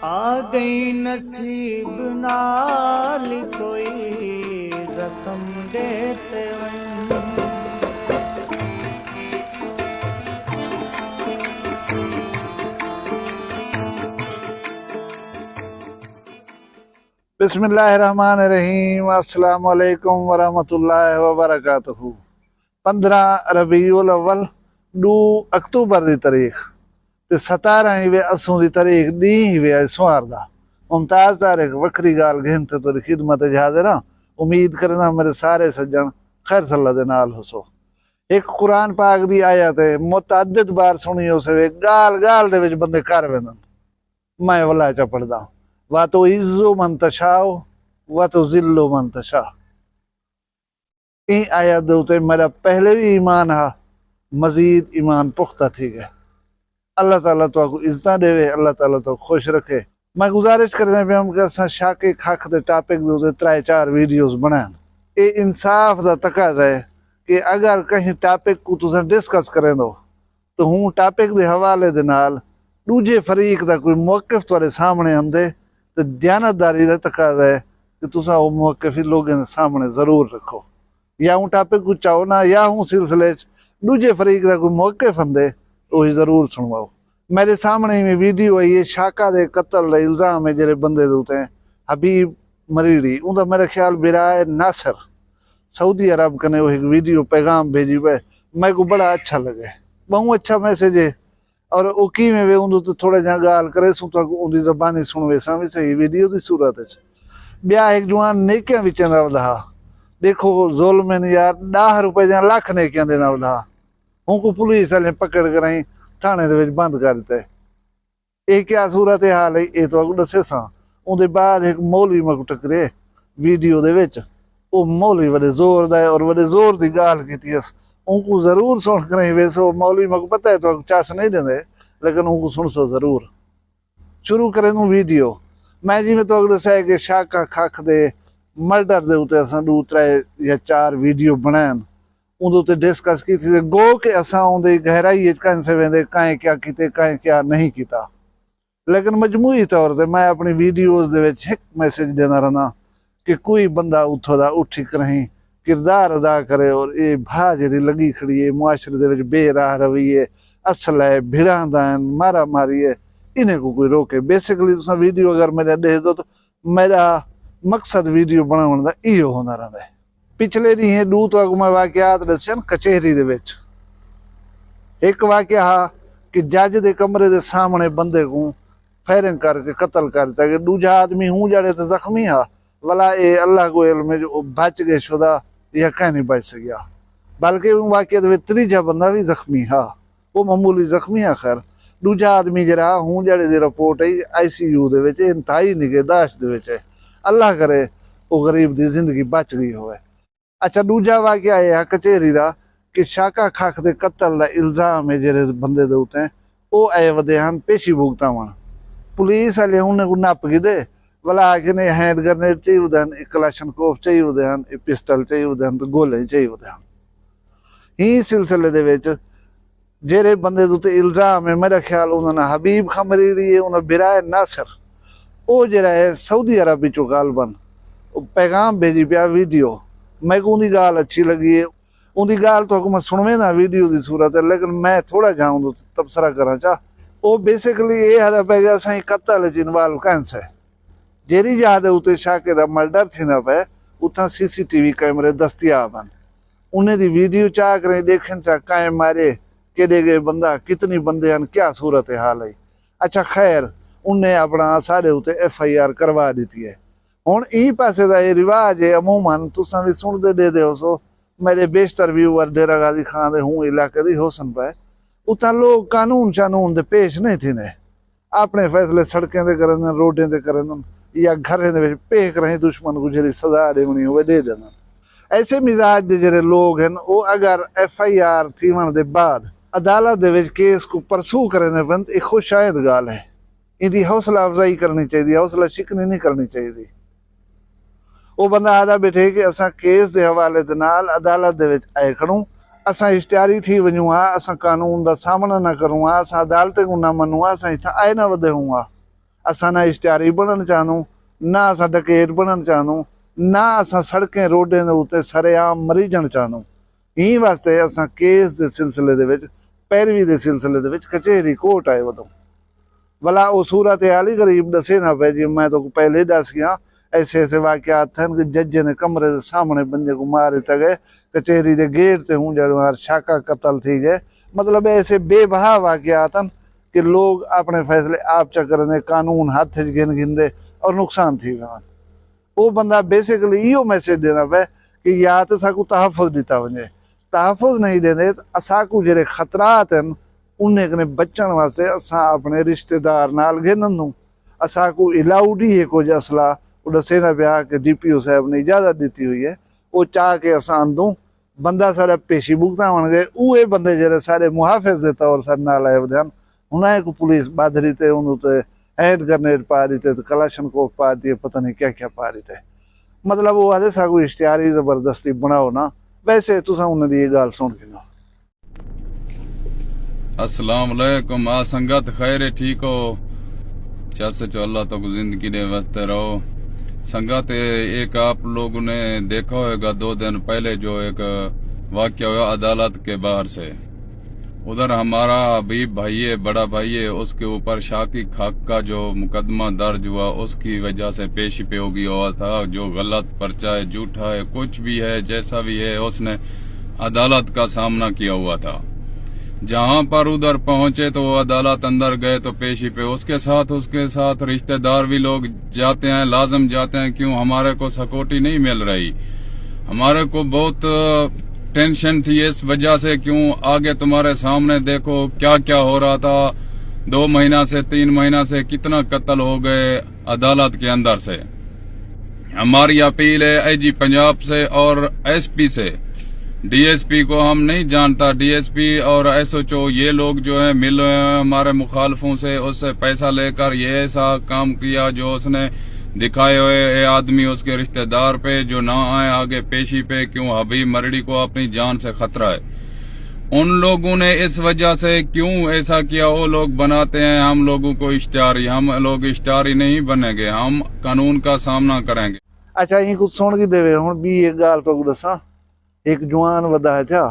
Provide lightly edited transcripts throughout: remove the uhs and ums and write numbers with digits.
आ गई नसीब नाल कोई जख्म देते बिस्मिल्लाहिर्रहमानिर्रहीम। अस्सलाम वालेकुम वरहमतुल्लाहि वबरकातुहू। 15 रबीउल अव्वल 2 अक्तूबर की तारीख ते 17 वे असों की तारीख डी वे सोमवार दा मुमताज तारीख वक्री गाल घेन ते तुरी खिदमत हाजिर हां। उम्मीद करना मेरे सारे सज्जन खैर सल्ला दे नाल होसो। एक कुरान पाक दी आयत है, मुतअद्दिद बार सुनी हो सवे, गाल गाल दे विच बंदे कर वेंदन। मैं वला चा पढ़दा वा तो इज्जो मन तशाओ वा तो जिल्लो मन तशा। इन आयत दे उते मेरा पहले भी ईमान हा, मजीद ईमान पुख्ता थी गया। अल्लाह ताला तो को इज्जत देवे, अल्लाह ताला तो खुश रखे। मैं गुजारिश करने पे हम कि असा शाके खाक दे टॉपिक दे उते 3-4 वीडियोस बनान। ये इंसाफ दा तकाजा है कि अगर कहीं टॉपिक को तुसें डिस्कस करें दो तो हूँ टॉपिक दे हवाले दे नाल दूजे फरीक दा कोई मौकिफ तुहाडे सामने आंदे तो दयानतदारी का तकाजा है कि तुसा वो मौकिफ ही लोगों के सामने जरूर रखो। या हूँ टॉपिक को चाहो ना, या हूँ सिलसिले दूजे फरीक का कोई मौकिफ आंदे तो ही जरूर सुनवाओ। मेरे सामने में वीडियो आई है, शाका दे कत्ल का इल्जाम है जेरे बंदे दे उते हबीब मरीड़ी, उनका मेरा ख्याल बिराए नासर सऊदी अरब कने वो एक वीडियो पैगाम भेजी पे, मेरे को बड़ा अच्छा लगे, बहुत अच्छा मैसेज है। और उकी में वे उन तो थोड़ा जा गाल करे सु तो उनकी जबानी सुनवे सा भी सही वीडियो की सूरत है। ब्याह एक जुआन नेकियां विचें दा वधा देखो जुल्म ने यार 10 रुपए या लाख नेकियां दे ना वधा। उनको पुलिस वाले पकड़ कर आई थाने दे विच बंद कर दिता। ये क्या सूरत हाल है ये तो दसे सा। उनके बाद एक मौलवी मक टकरे वीडियो दे विच, वो मौलवी बड़े जोर दा और बड़े जोर की गाल की। उनको जरूर सुन कर वैसे मौलवी मको पता है तो चस नहीं देंगे, लेकिन उनको सुन सो जरूर। शुरू करें वीडियो। मैं जिमें तो अगले दसा कि शाका खाख दे मर्डर दे उते असां 2-3 या 4 वीडियो बनान, उन उते डिस्कस की थी गो कि असां उनकी गहराई कन से वेंदे काएं क्या किते काएं क्या नहीं किता। लेकिन मजमूई तौर पर मैं अपनी वीडियोज दे विच एक मैसेज देना रहना कि कोई बंदा उठो दा उठी करें किरदार अदा करे और ये भा जी लगी खड़ी है मुआशरे दे विच बेराह रवैये असल है भिड़ांदा मारा मारी है, इन्हें को कोई रोके। बेसिकली तुम वीडियो अगर मेरा देख दो तो मेरा मकसद वीडियो बनाने का इहो होंदा रहिंदा है। पिछले ॾींहुं 2 तो अगु मैं वाक़ियात दस्सन कचहरी दे विच। एक वाक़िया हा कि जज दे कमरे दे सामने बंदे को फायरिंग करके कत्ल कर दिता कि दूजा आदमी हूँ जड़े तो जख्मी हा, भला ये अल्लाह को इल्म जो बच गए शुदा या कहीं नहीं बच सकिया। बल्कि वाक़े तीजा बंदा भी जख्मी हा, वो मामूली जख्मी है। खैर दूजा आदमी जरा हूँ जड़े की रिपोर्ट है ICU दे इंतहाई निगहदाश्त दे विच है। अल्लाह करे वो गरीब की जिंदगी बच गई होवे। अच्छा दूजा वाक़या यह है कचहरी का कि शाका खाक दे कत्ल का इल्जाम है जेरे बंदे दे उते वो आए वधे हैं पेशी भुगतावन। पुलिस वाले उन्हें को नप के दे भला आखिर ने हैंड ग्रेनेड चाहिए होते हैं, कलाशनकोफ चाहिए होते हैं, पिस्टल चाहिए होते हैं, तो गोले चाहिए होते हैं। ही सिलसिले दे विच जेरे बंदे दे उते इल्जाम है, मेरा ख्याल उन्होंने हबीब खमरीड़ी है, उन्हें बिराए नासर वो जरा है सऊदी अरब विचों गालबन पैगाम भेजी पिया वीडियो। मैं को उनकी गाल अच्छी लगी है, उनकी गाल तो मैं सुनवे ना वीडियो की सूरत है, लेकिन मैं थोड़ा जाऊँ तो तबसरा करा चाह। वो बेसिकली ये हद पे गया असां कत्ल च इन्वॉल्व कैंस है। जेरी जहाँ दे उते शाके दा मर्डर थींदा पे उतां CCTV कैमरे दस्तियाब हैं। उन्हें दी वीडियो चाह करें देखन चाह काए मारे केड़े गए बंदा कितनी बंदे हैं क्या सूरत हाल है। अच्छा खैर उन्हें अपना साढ़े उते FIR करवा दी है। हुण ई पासे दा ये रिवाज है अमूमन तुसां भी सुनदे दे हो सो। मेरे बेशतर व्यूअर डेरा गाजी खान दे हूँ इलाके दी होसन पे उतां लोग कानून शानून दे पेश नहीं थींदे, अपने फैसले सड़कें दे करन रोडें दे करन या घरें दे विच पेख रहे दुश्मन को जेरी सजा देनी हो दे देना। ऐसे मिजाज दे जेरे लोग हैं वो अगर FIR थीवन दे बाद अदालत दे विच केस को परसू करने बंद एक खुशायद गाल है। इनकी हौसला अफजाई करनी चाहिए, हौसला शिकनी नहीं करनी चाहिए। वो बंदा आदा बैठे कि असा केस के हवाले दे नाल अदालत दे विच आए खड़ूं, असा इश्तिहारी थी वजूं असा कानून का सामना न करूँ, असा अदालत को न मनूँ, असा इतना आए न वधे हूँ। असां ना इश्तिहारी बनना चाहूँ, ना असां डकैत बनना चाहूँ, ना असां सड़कें रोडें दे उत्ते सरेआम मरी जाना चाहूँ। ई वास्ते असां केस दे सिलसिले दे विच, पैरवी दे सिलसिले दे विच कचहरी कोर्ट आए वदों। भला वो सूरत हाल ही गरीब दसे ना पे जी। मैं तो पहले ही दस गया, ऐसे ऐसे वाकयात थे कि जज ने कमरे के सामने बंदे को मार दिता गए, कचहरी के गेट ते हूँ जड़ शाका कतल थी गए। मतलब ऐसे बेबहा वाकयात हैं कि लोग अपने फैसले आप चक्कर ने कानून हाथ गिन गिनते और नुकसान थी गए। वो बंदा बेसिकली इहो मैसेज देना पे कि या तो साकू तहफ़ुज़ दिता वञे, तहफ़ुज़ नहीं देंदे तो असाकू जेड़े खतरात हैं उन्हें कने बचण वास्ते असां अपने रिश्तेदार नाल गिनदूं। असाकू अलाउड ही है कुछ असला वो दसे ना पिया कि DPO साहब ने इजाजत दी हुई है, वो चाह के असां आंदूं। बंदा सारा पेशी भुगता गए उहे बंदे जेड़े सारे मुहाफिज के तौर सर नाल आए वधन उन्हें को पुलिस बादरी ते उन्होंने हैंड ग्रेनेड पा दी थे, कलाशनकोफ पा दी, पता नहीं क्या क्या पा दी थे। मतलब वो आदे साकू इश्तिहारी जबरदस्ती बनाओ ना। वैसे तुसा उन्हें ये गाल सुन के ना। अस्सलाम वालेकुम। आ संगत खैर ठीक हो? चाहे चो अल्लाह तो जिंदगी दे वास्ते रहो। संगत एक आप लोगों ने देखा होगा 2 दिन पहले जो एक वाक्य हुआ अदालत के बाहर से, उधर हमारा हबीब भाई है, बड़ा भाई है, उसके ऊपर शाकी खाक का जो मुकदमा दर्ज हुआ उसकी वजह से पेशी पे होगी हुआ था। जो गलत पर्चा है, झूठा है, कुछ भी है, जैसा भी है, उसने अदालत का सामना किया हुआ था। जहां पर उधर पहुंचे तो वो अदालत अंदर गए तो पेशी पे उसके साथ रिश्तेदार भी लोग जाते हैं, लाजम जाते हैं। क्यों? हमारे को सिक्योरिटी नहीं मिल रही। हमारे को बहुत टेंशन थी इस वजह से। क्यों? आगे तुम्हारे सामने देखो क्या क्या हो रहा था। 2 महीना से 3 महीना से कितना कत्ल हो गए अदालत के अंदर से। हमारी अपील है IG पंजाब से और SP से, DSP को हम नहीं जानता, DSP और SHO ये लोग जो है मिल रहे हैं हमारे मुखालफों से, उससे पैसा लेकर ये ऐसा काम किया जो उसने दिखाए हुए ये आदमी उसके रिश्तेदार पे जो ना आए आगे पेशी पे। क्यों? हबीब मरड़ी को अपनी जान से खतरा है। उन लोगों ने इस वजह से क्यों ऐसा किया, वो लोग बनाते हैं हम लोगों को इश्तिहारी। हम लोग इश्तिहारी नहीं बनेंगे, हम कानून का सामना करेंगे। अच्छा ये कुछ सुन के देवे हूँ भी एक गाल तो दसा। एक जवान वधा है था,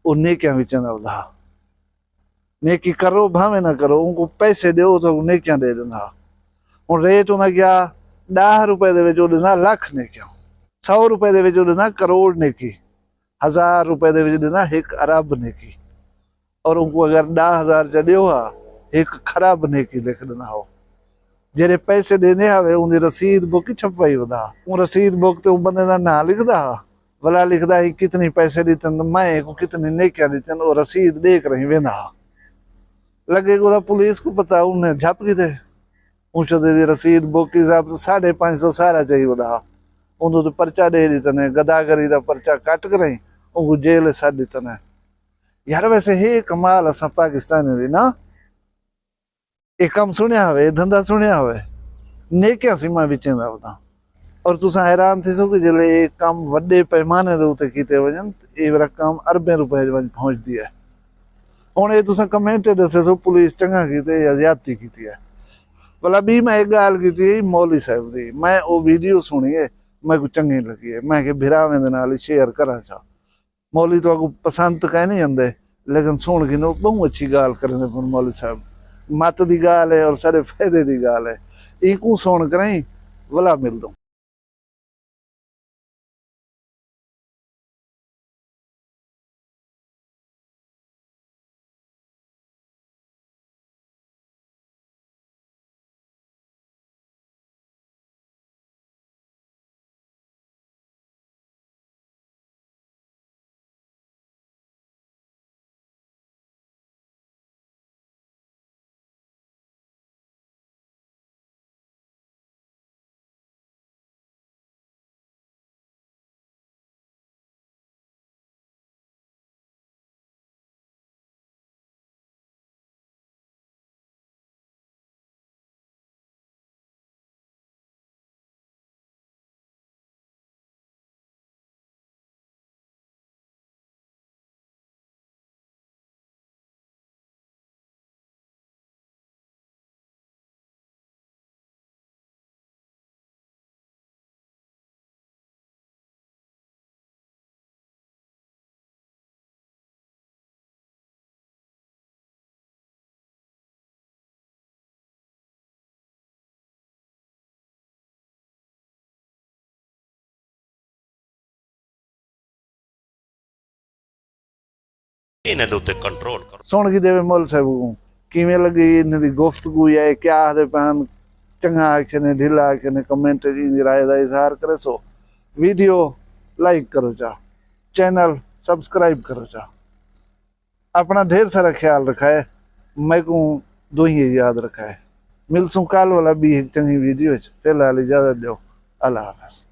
वो नेकियां विचंदा वधा। नेकी करो भावे ना करो, उनको पैसे दो तो नेकियां दे देना। हूँ रेट उन्हें क्या 10 रुपए दे विच देना लाख नेकियां, 100 रुपए दे विच देना करोड़ नेकी, 1000 रुपए दे विच देना 1 अरब नेकी। और उनको अगर 10,000 च दियो हा 1 खराब नेकी लिख देना हो। जेरे पैसे देने हवे उनकी रसीद बुक छपवाई वधा। वो रसीद बुक ते बंदे का ना लिखदा भला लिखदा ही कितनी पैसे दीतन, मैं को कितनी नेकियां दीतन, और रसीद देख रही वेंदा। लगे को पुलिस को पता, उन्हें झप की थे ऊंचो दे रसीद बुक के हिसाब से 550 सारा चाहिए वधा। उनको तो पर्चा दे दीतन, गदागरी का पर्चा कट कर उनको जेल सट दीतन। यार वैसे हे कमाल असा पाकिस्तानी दी ना। एक कम सुनिया हवे, धंधा सुनिया हवे, नेकियां सीमा विचेंदा वधा। और तुसा हैरान थी सो कि जले एक काम वड्डे पैमाने दे उते कीते वजन ये रकम अरबें रुपए वज पहुंचदी है। हुण ये तुसा कमेंट दसे सो पुलिस चंगा कीते या ज्यादती कीती है। भला भी मैं एक गाल कीती मौली साहब दी, मैं वो वीडियो सुनी है, मैं को चंगी लगी है, मैं के भिरावें दे नाल शेयर करा चा। मौली तो आपको पसंद तो कह नहीं आंदे, लेकिन सुन के बहुत अच्छी गाल करने मौली साहब। मत दी गाल है और सारे फायदे दी गाल है। इकू सुन कर भला मिल दो। ਇਹਨਾਂ ਦੇ ਉੱਤੇ ਕੰਟਰੋਲ ਕਰੋ। ਸੁਣ ਕੇ ਦੇਵੇ ਮੁੱਲ ਸਾਹਿਬ ਨੂੰ ਕਿਵੇਂ ਲੱਗੀ ਇਹਨਾਂ ਦੀ ਗੁਫ਼ਤਗੂ ਜਾਂ ਇਹ ਕਿਆ ਆਖਦੇ ਪੈਣ, ਚੰਗਾ ਆਖੇ ਨੇ ਢਿੱਲਾ ਆਖੇ ਨੇ, ਕਮੈਂਟ ਦੀ ਰਾਏ ਦਾ ਇਜ਼ਹਾਰ करे। सो वीडियो लाइक करो चा, चैनल सब्सक्राइब करो चा, अपना ढेर सारा ख्याल रखा है, मैं को दो ही याद रखा है। मिलसूं कल वाला भी एक चंगी वीडियो, फिलहाल इजाजत दो, अल्लाह हाफ़िज़।